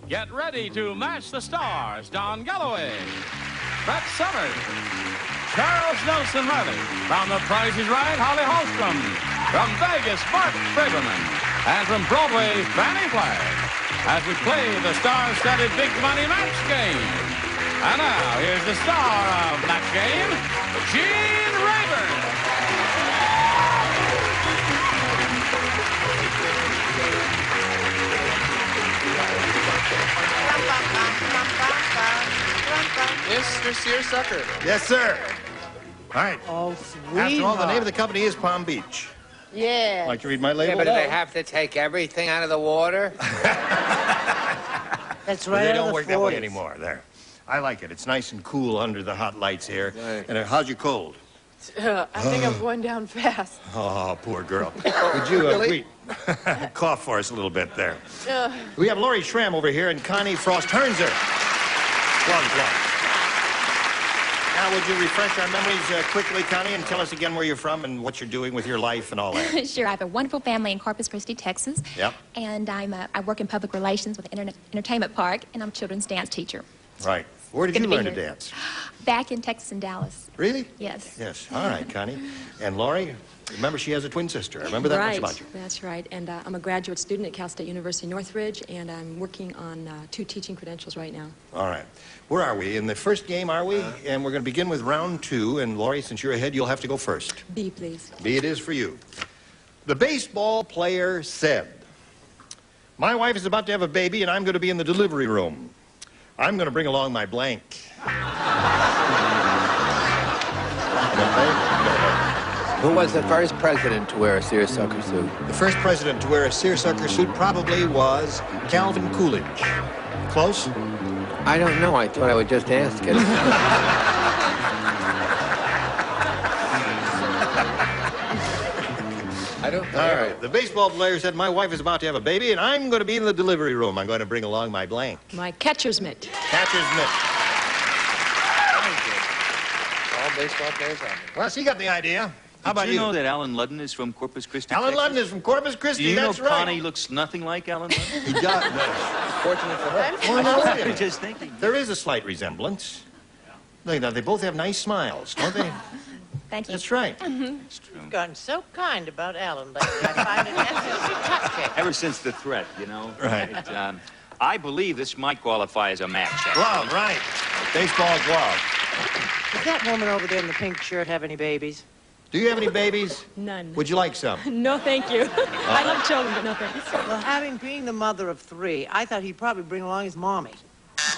Get ready to match the stars. Don Galloway, Brett Summers, Charles Nelson Reilly. From The Price is Right, Holly Hallstrom. From Vegas, Bart, Braverman. And from Broadway, Fannie, Flagg. As we play the star-studded big money match game. And now, here's the star of that game, Gene Rayburn. Mr. Searsucker. Yes, sir. All right. Oh, sweetheart. After all, the name of the company is Palm Beach. Yeah. Like to read my label? Yeah, but do they have to take everything out of the water? That's right. They don't work that way anymore. There. I like it. It's nice and cool under the hot lights here. Right. And how's your cold? I think I'm going down fast. Oh, poor girl. Would you Really? cough for us a little bit there? We have Laurie Schramm over here and Connie Frost-Hernzer. Plug. Now, would you refresh our memories quickly, Connie, and tell us again where you're from and what you're doing with your life and all that? Sure. I have a wonderful family in Corpus Christi, Texas. Yep. And I work in public relations with an entertainment park, and I'm a children's dance teacher. Right. Where did Good you to be learn to here. dance? Back in Texas and Dallas. Really? Yes. Yes. All right, Connie. And Laurie, remember she has a twin sister. I remember that much about you. That's right. And I'm a graduate student at Cal State University Northridge, and I'm working on 2 teaching credentials right now. All right. Where are we? In the first game, are we? And we're going to begin with round 2. And Laurie, since you're ahead, you'll have to go first. B, please. B it is for you. The baseball player said, "My wife is about to have a baby, and I'm going to be in the delivery room. I'm going to bring along my blank." Who was the first president to wear a seersucker suit? The first president to wear a seersucker suit probably was Calvin Coolidge. Close? I don't know. I thought I would just ask it. I don't know. All right. The baseball player said, "My wife is about to have a baby, and I'm going to be in the delivery room. I'm going to bring along my blank." My catcher's mitt. Catcher's mitt. All baseball players have it. Well, she got the idea. How about Did you know that Alan Ludden is from Corpus Christi, Alan Texas? Ludden is from Corpus Christi. Do you That's know right. Connie looks nothing like Alan Ludden? He does. Fortunate for her. Well, no, wait a I'm minute. just thinking. There is a slight resemblance. They both have nice smiles, don't they? Thank you. That's right. It's true. You've gotten so kind about Alan lately. I find it absolutely touching. Ever since the threat, you know. Right. But, I believe this might qualify as a match. actually. Glove, right. Baseball glove. Does that woman over there in the pink shirt have any babies? Do you have any babies? None. Would you like some? No, thank you. I love children, but no thanks. Well, having being the mother of 3, I thought he'd probably bring along his mommy.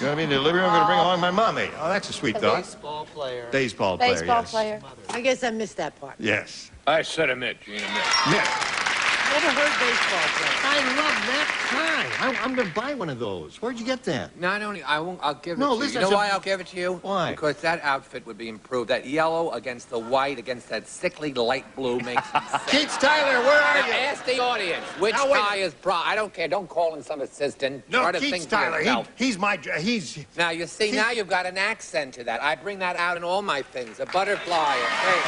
You're going to be in the delivery room. I'm going to bring along my mommy. Oh, that's a sweet thought. Baseball player. Baseball player, Baseball yes. player. I guess I missed that part. Yes. I said a mitt, Gene, a mitt. Yes. Never heard baseball player. I love that tie. I'm going to buy one of those. Where'd you get that? No, I don't. I won't. I'll give it No, to you. listen, You know I said- why I'll give it to you? Why? Because that outfit would be improved. That yellow against the white against that sickly light blue makes me sick. Keats Tyler, where are Now, you? ask the audience which Now, wait. tie is bra. I don't care. Don't call in some assistant. No, Try to Keats think for Tyler. yourself. He's my... He's... Now, you see, Keats- now you've got an accent to that. I bring that out in all my things. A butterfly, a thing.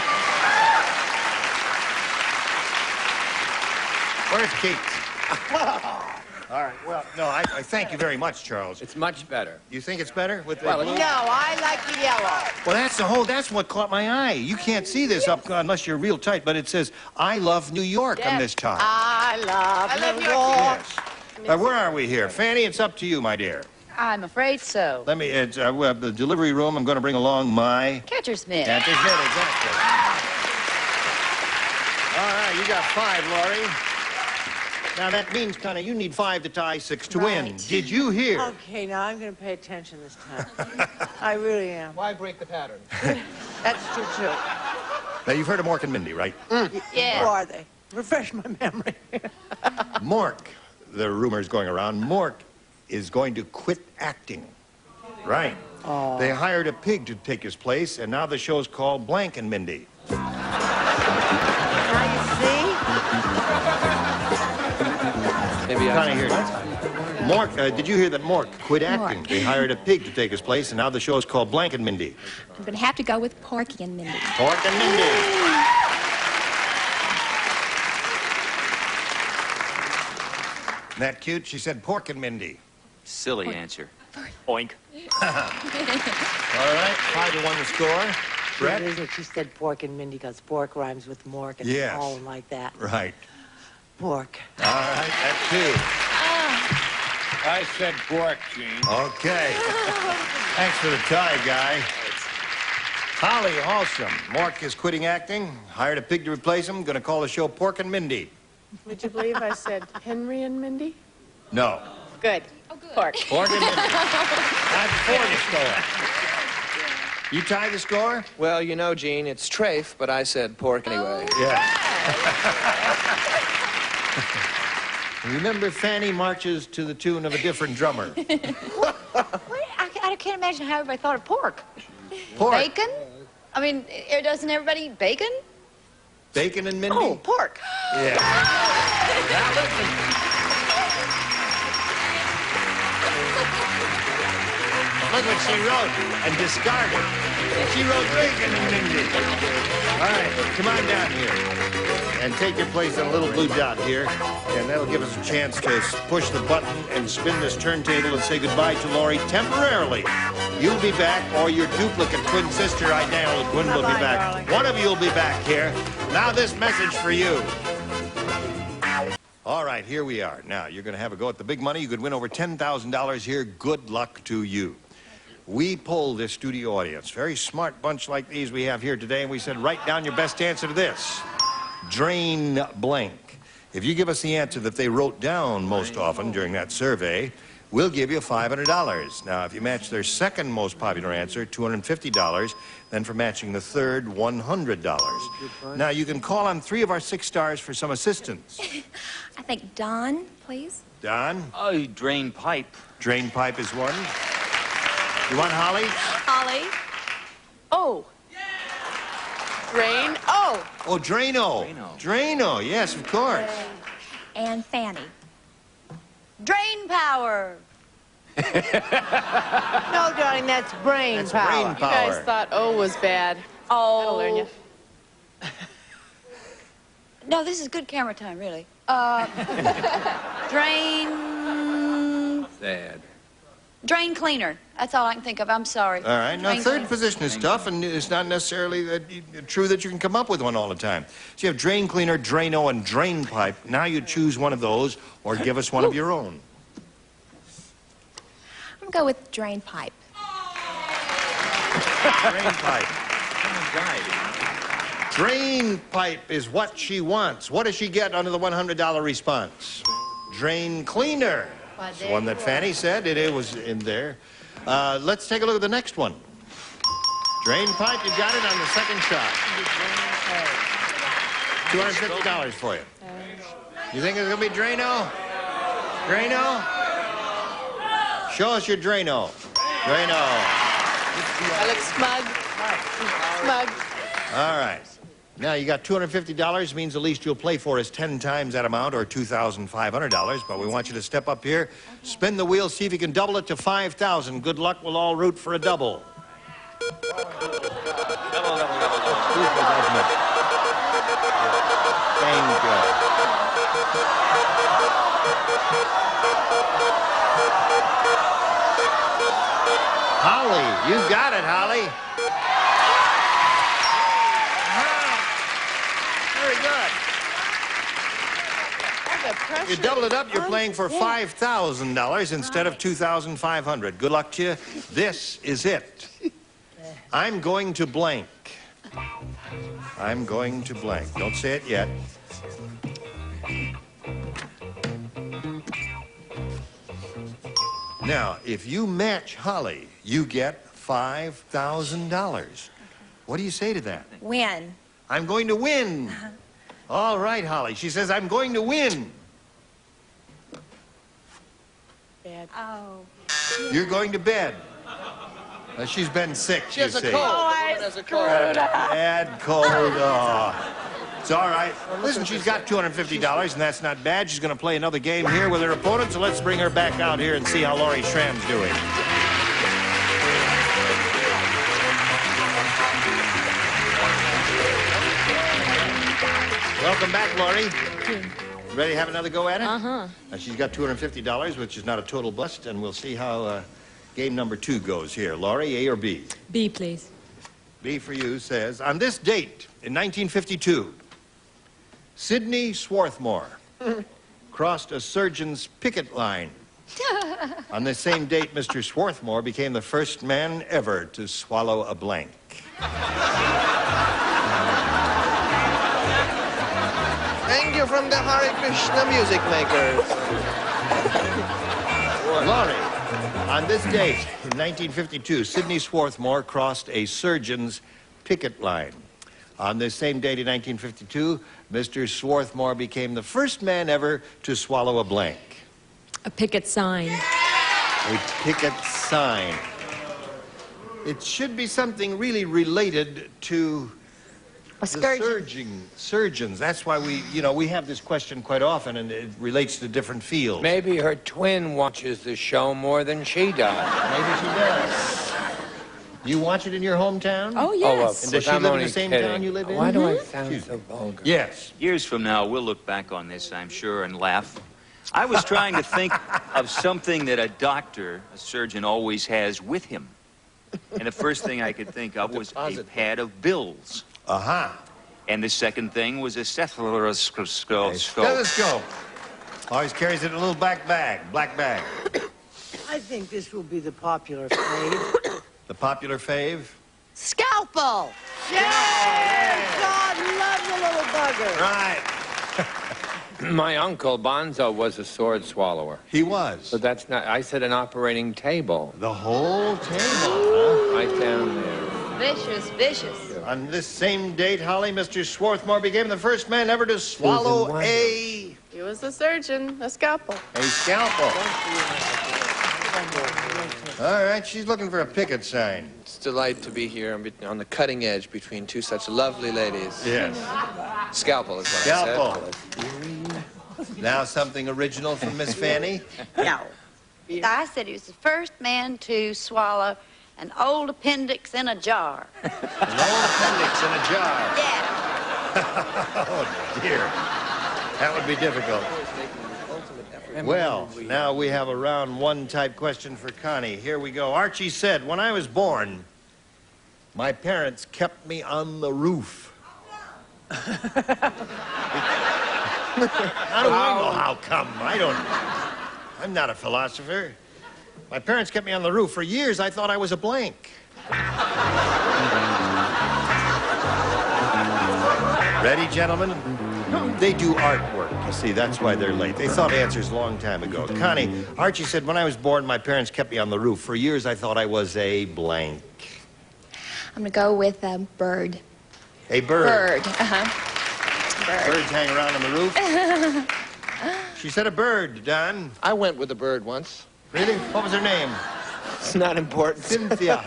Where's Keats? All right, well, no, I thank you very much, Charles. It's much better. You think it's better with the Well, blue? No, I like the yellow. Well, that's what caught my eye. You can't see this up unless you're real tight, but it says, "I love New York" on this tie. I love New York. Yes. Where are we here? Fannie, it's up to you, my dear. I'm afraid so. Let me, it's the delivery room. I'm going to bring along my... Catcher's mitt. That's it, exactly. All right, you got 5, Laurie. Now, that means, Connie, you need 5 to tie, 6 to win. Right. Did you hear? Okay, now I'm going to pay attention this time. I really am. Why break the pattern? That's true, too. Now, you've heard of Mork and Mindy, right? Yeah. Who are they? Refresh my memory. Mork, the rumor's going around, Mork is going to quit acting. Right. Oh. They hired a pig to take his place, and now the show's called Blank and Mindy. Now you see? Maybe Connie, here. Mork, did you hear that Mork quit acting? Mork. They hired a pig to take his place, and now the show's called Blank and Mindy. I'm going to have to go with Porky and Mindy. Pork and Mindy. That cute? She said Pork and Mindy. Silly answer. Oink. All right, 5-1 the score. Brett? It isn't. She said pork and Mindy because pork rhymes with mork and Yes. all like that. Right. Pork. All right, that's 2. I said pork, Gene. Okay. Thanks for the tie, guy. Holly Hallstrom. Mork is quitting acting. Hired a pig to replace him. Going to call the show Pork and Mindy. Would you believe I said Henry and Mindy? No. Good. Oh, good. Pork. Pork and Mindy. That's 4 the score. You tie the score? Well, you know, Gene, it's trafe, but I said pork anyway. Yeah. Remember, Fannie marches to the tune of a different drummer. I can't imagine how everybody thought of pork. Pork. Bacon? I mean, doesn't everybody eat bacon? Bacon and Mindy? Oh, pork. Yeah. Now listen. Look what she wrote and discarded. She wrote bacon and Mindy. All right, come on down here. And take your place on a little blue dot here. And that'll give us a chance to push the button and spin this turntable and say goodbye to Laurie temporarily. You'll be back, or your duplicate twin sister, Idale Quinn, will be back. Darling. One of you will be back here. Now this message for you. All right, here we are. Now, you're going to have a go at the big money. You could win over $10,000 here. Good luck to you. We polled this studio audience. Very smart bunch like these we have here today, and we said, write down your best answer to this. Drain blank. If you give us the answer that they wrote down most often during that survey, we'll give you $500. Now, if you match their second most popular answer, $250, then for matching the third, $100. Now, you can call on 3 of our 6 stars for some assistance. I think Don, please. Don? Oh, drain pipe. Drain pipe is one. You want Holly? Holly. Oh. Rain. Oh. Oh, Drano. Drano, yes, of course. And Fannie. Drain power. No, darling, that's brain That's power. brain You guys thought O was bad. That'll learn you. No, this is good camera time, really. Drain. Sad. Drain cleaner. That's all I can think of. I'm sorry. All right. Now, Drain third cleaner. position is tough, and it's not necessarily true that you can come up with one all the time. So you have drain cleaner, Drano, and drain pipe. Now you choose one of those, or give us one of your own. I'm going to go with drain pipe. Drain pipe. Drain pipe is what she wants. What does she get under the $100 response? Drain cleaner. It's the one that Fannie said. It was in there. Let's take a look at the next one. Drain pipe, you got it on the second shot. $250 for you. You think it's going to be Drano? Drano? Show us your Drano. Drano. I look smug. Smug. All right. Now, you got $250, means the least you'll play for is 10 times that amount, or $2,500. But we want you to step up here, spin the wheel, see if you can double it to $5,000. Good luck. We'll all root for a double. Thank you. Holly, you got it, Holly. Very good. You doubled it up, you're playing for $5,000 instead of $2,500. Good luck to you. This is it. I'm going to blank. I'm going to blank. Don't say it yet. Now, if you match Holly, you get $5,000. What do you say to that? Win. I'm going to win. All right, Holly. She says, I'm going to win. Bad. Oh. You're going to bed. She's been sick, She has you a see. cold. Oh, I She has a cold. Bad cold. Oh. It's all right. Listen, she's got $250, and that's not bad. She's going to play another game here with her opponent, so let's bring her back out here and see how Laurie Schramm's doing. Welcome back, Laurie. Ready to have another go at it? Uh-huh. She's got $250, which is not a total bust, and we'll see how game number 2 goes here. Laurie, A or B? B, please. B for you says, on this date in 1952, Sidney Swarthmore crossed a surgeon's picket line. On this same date, Mr. Swarthmore became the first man ever to swallow a blank. Thank you from the Hare Krishna music makers. Laurie, on this date in 1952, Sidney Swarthmore crossed a surgeon's picket line. On this same date in 1952, Mr. Swarthmore became the first man ever to swallow a blank. A picket sign. A picket sign. It should be something really related to the surgeons. That's why we have this question quite often, and it relates to different fields. Maybe her twin watches the show more than she does. Maybe she does. You watch it in your hometown? Oh, yes. And does she live in the same town you live in? Why do I sound so vulgar? Yes. Years from now, we'll look back on this, I'm sure, and laugh. I was trying to think of something that a doctor, a surgeon, always has with him. And the first thing I could think of was a pad of bills. Uh-huh. And the second thing was a stethoscope. Stethoscope. Always carries it in a little black bag. I think this will be the popular fave. The popular fave? Scalpel! Yay! God love the little bugger. Right. My uncle, Bonzo, was a sword swallower. He was. But that's not... I said an operating table. The whole table, huh? Right down there. Vicious, vicious. On this same date, Holly, Mr. Swarthmore became the first man ever to swallow a... He was a surgeon, a scalpel. A scalpel. All right, she's looking for a picket sign. It's a delight to be here on the cutting edge between two such lovely ladies. Yes. Scalpel is what Scalpel. I said. Now something original from Miss Fannie? No. I said he was the first man to swallow an old appendix in a jar. An old appendix in a jar. Yeah. Oh, dear. That would be difficult. Well, now we have a round 1 type question for Connie. Here we go. Archie said, when I was born, my parents kept me on the roof. How do I know how come? I'm not a philosopher. My parents kept me on the roof. For years, I thought I was a blank. Ready, gentlemen? They do artwork, you see. That's why they're late. They thought answers a long time ago. Connie, Archie said, when I was born, my parents kept me on the roof. For years, I thought I was a blank. I'm going to go with a bird. A bird. Bird, uh-huh. Bird. Birds hang around on the roof. She said a bird, Don. I went with a bird once. Really? What was her name? It's not important. Cynthia.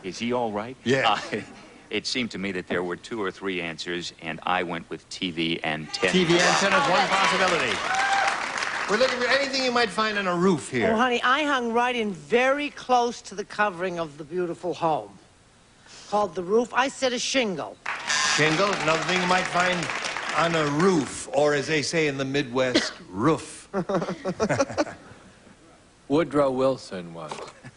Is he all right? Yeah. It seemed to me that there were 2 or 3 answers, and I went with TV antenna. TV antenna is one possibility. We're looking for anything you might find on a roof here. Oh, honey, I hung right in very close to the covering of the beautiful home. Called the roof. I said a shingle. Shingle, another thing you might find on a roof, or as they say in the Midwest, roof. Woodrow Wilson was.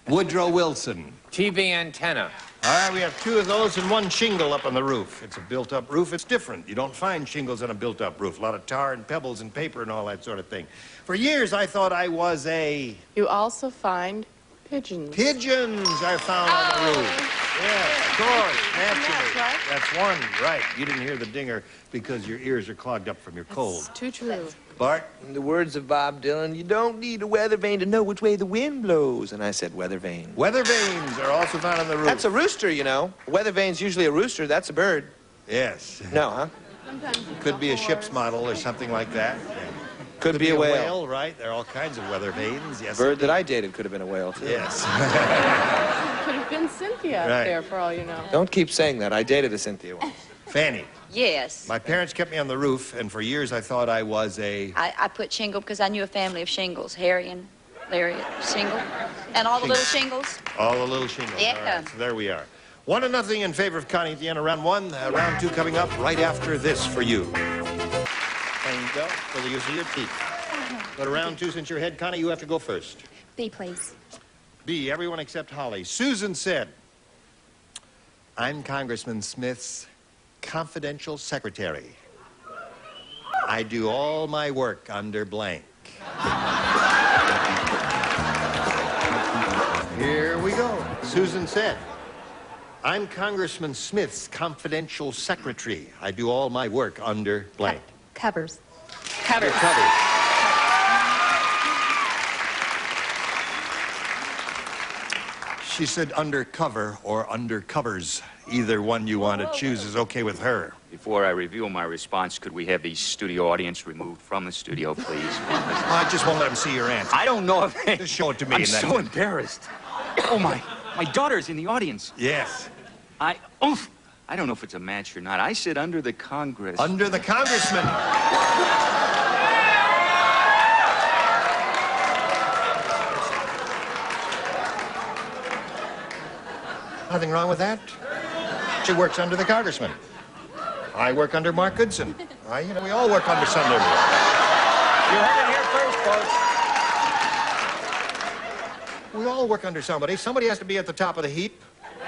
Woodrow Wilson. TV antenna. All right, we have 2 of those and 1 shingle up on the roof. It's a built-up roof. It's different. You don't find shingles on a built-up roof. A lot of tar and pebbles and paper and all that sort of thing. For years, I thought I was a... You also find pigeons. Pigeons are found on the roof. Yes, of course, naturally. Right? That's one, right. You didn't hear the dinger because your ears are clogged up from your cold. It's too true. Bart? In the words of Bob Dylan, you don't need a weather vane to know which way the wind blows. And I said weather vane. Weather vanes are also found on the roof. That's a rooster, you know. A weather vane's usually a rooster. That's a bird. Yes. No, huh? Could be a ship's model or something like that. Could be a whale. Right? There are all kinds of weather vanes. Yes. Bird that I dated could have been a whale, too. Yes. Could have been Cynthia Right. there, for all you know. Don't keep saying that. I dated a Cynthia once. Fannie. Yes. My parents kept me on the roof, and for years I thought I was a... I put shingle because I knew a family of shingles. Harry and Larry Shingle. And all the little shingles. All the little shingles. Yeah. All right, so there we are. 1-0 in favor of Connie at the end of round one. Round two coming up right after this for you. And go for the use of your teeth. Go to round two. Since you're head, Connie, you have to go first. B, please. B, everyone except Holly. Susan said, I'm Congressman Smith's confidential secretary. I do all my work under blank. Here we go. Susan said, I'm Congressman Smith's confidential secretary. I do all my work under blank. Covers. Under covers. She said undercover or under covers. Either one you want to choose is okay with her. Before I reveal my response, could we have the studio audience removed from the studio, please? I just won't let them see your answer. I don't know if they... Just show it to me. I'm so embarrassed. Oh, my daughter's in the audience. Yes. I don't know if it's a match or not. I said under the Congress. Under the congressman. Nothing wrong with that. She works under the congressman. I work under Mark Goodson. We all work under somebody. You heard it here first, folks. We all work under somebody. Somebody has to be at the top of the heap. You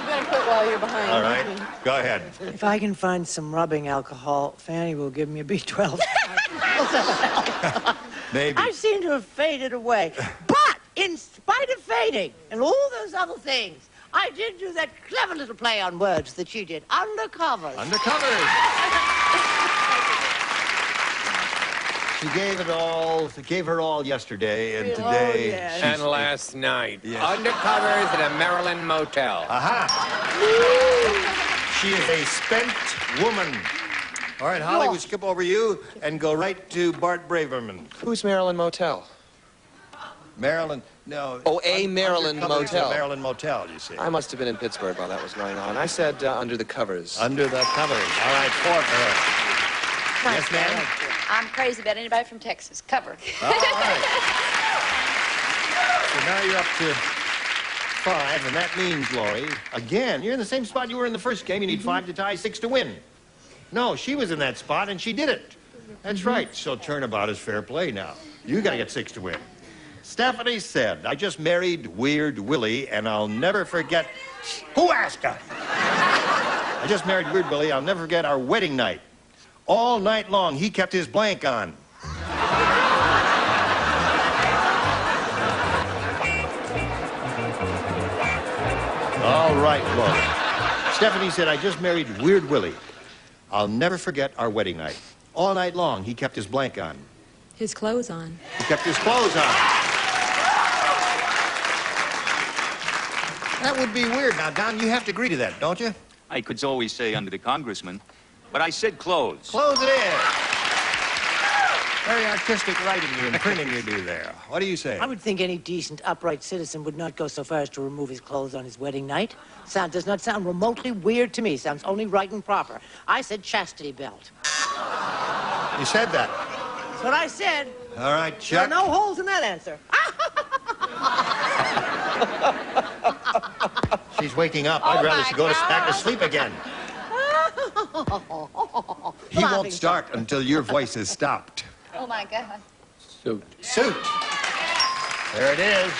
better quit while you're behind. All right, go ahead. If I can find some rubbing alcohol, Fannie will give me a B12. Maybe. I seem to have faded away. But in spite of fading and all those other things, I did do that clever little play on words that she did. Undercovers. Undercovers. She gave it all. Gave her all yesterday, and today. Yes. And last night. Yes. Undercovers at a Maryland motel. Aha! She is a spent woman. All right, Holly, we skip over you and go right to Bart Braverman. Who's Maryland Motel? Maryland, no. Oh, a Maryland Undercovers motel. A Maryland motel, you see. I must have been in Pittsburgh while that was going on. I said under the covers. Under the covers. All right, four for her. Yes, ma'am? I'm crazy about anybody from Texas. Cover. All right. So now you're up to 5, and that means, Laurie, again, you're in the same spot you were in the first game. You need 5 to tie, 6 to win. No, she was in that spot, and she did it. That's right. So turnabout is fair play now. You got to get 6 to win. Stephanie said, I just married Weird Willie, and I'll never forget... Who asked her? I just married Weird Willie. I'll never forget our wedding night. All night long, he kept his blank on. All right, Laurie. Stephanie said, I just married Weird Willie. I'll never forget our wedding night. All night long, he kept his blank on. His clothes on. He kept his clothes on. That would be weird. Now, Don, you have to agree to that, don't you? I could always say under the congressman, but I said clothes. Clothes it is. Very artistic writing and printing you do there. What do you say? I would think any decent, upright citizen would not go so far as to remove his clothes on his wedding night. Does not sound remotely weird to me. Sounds only right and proper. I said chastity belt. You said that. That's what I said. All right, There are Chuck. no holes in that answer. She's waking up. I'd rather she go back to sleep again. He won't start until your voice is stopped. Oh, my God. Suit. Suit. There it is.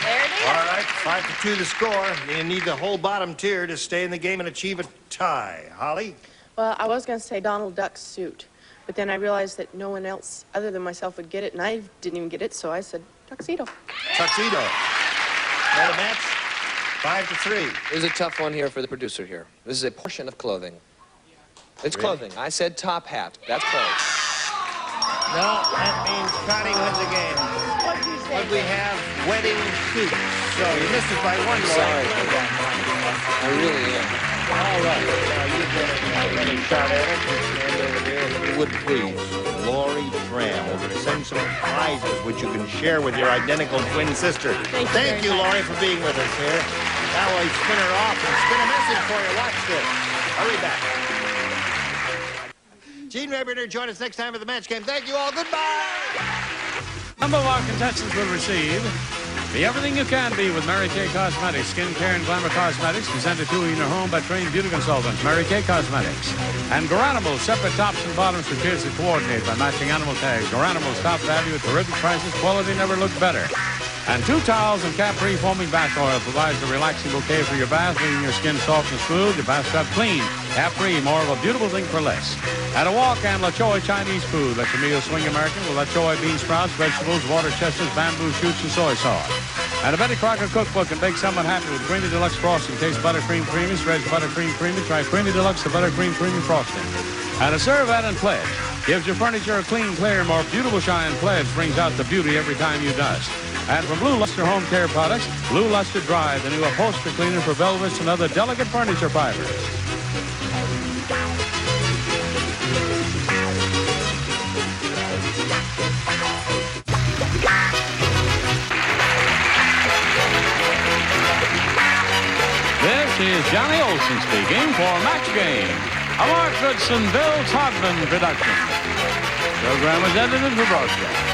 There it is. All right, 5-2 the score. You need the whole bottom tier to stay in the game and achieve a tie. Holly? Well, I was going to say Donald Duck's suit, but then I realized that no one else other than myself would get it, and I didn't even get it, so I said tuxedo. Tuxedo. Another match? 5-3. There's a tough one here for the producer here. This is a portion of clothing. It's clothing. I said top hat. That's clothes. No, that means Connie wins the game. What'd you say? But we have wedding suits. So you missed it by one, Sorry. Laurie. I really am. All right. Now you get another shot at it. Stand over there. If you would please, Laurie Tram. We're going to send some prizes which you can share with your identical twin sister. Thank you, Laurie, for being with us here. Now we spin her off and spin a message for you. Watch this. Hurry back. Gene Rabitter, join us next time for the match game. Thank you all. Goodbye. Number one contestants will receive Be everything you can be with Mary Kay Cosmetics. Skincare and glamour cosmetics presented to you in your home by trained beauty consultants. Mary Kay Cosmetics. And Garanimals, separate tops and bottoms for kids that coordinate by matching animal tags. Garanimals, top value at terrific prices. Quality never looked better. And 2 towels and cap-free foaming bath oil provides a relaxing bouquet for your bath, leaving your skin soft and smooth, your bathtub clean. Cap-free, more of a beautiful thing for less. At a walk and La Choy Chinese food. Let your meal swing American with La Choy bean sprouts, vegetables, water chestnuts, bamboo shoots, and soy sauce. And a Betty Crocker cookbook and bake someone happy with Creamy Deluxe frosting. Taste buttercream creamy, spreads buttercream creamy. Try Creamy Deluxe, the buttercream creamy frosting. And a Serve At and Pledge gives your furniture a clean, clear, more beautiful shine. Pledge brings out the beauty every time you dust. And from Blue Luster Home Care Products, Blue Luster Dry, the new upholstery cleaner for velvets and other delicate furniture fibers. This is Johnny Olson speaking for Match Game, a Mark Goodson, Bill Todman production. The program was edited for broadcast.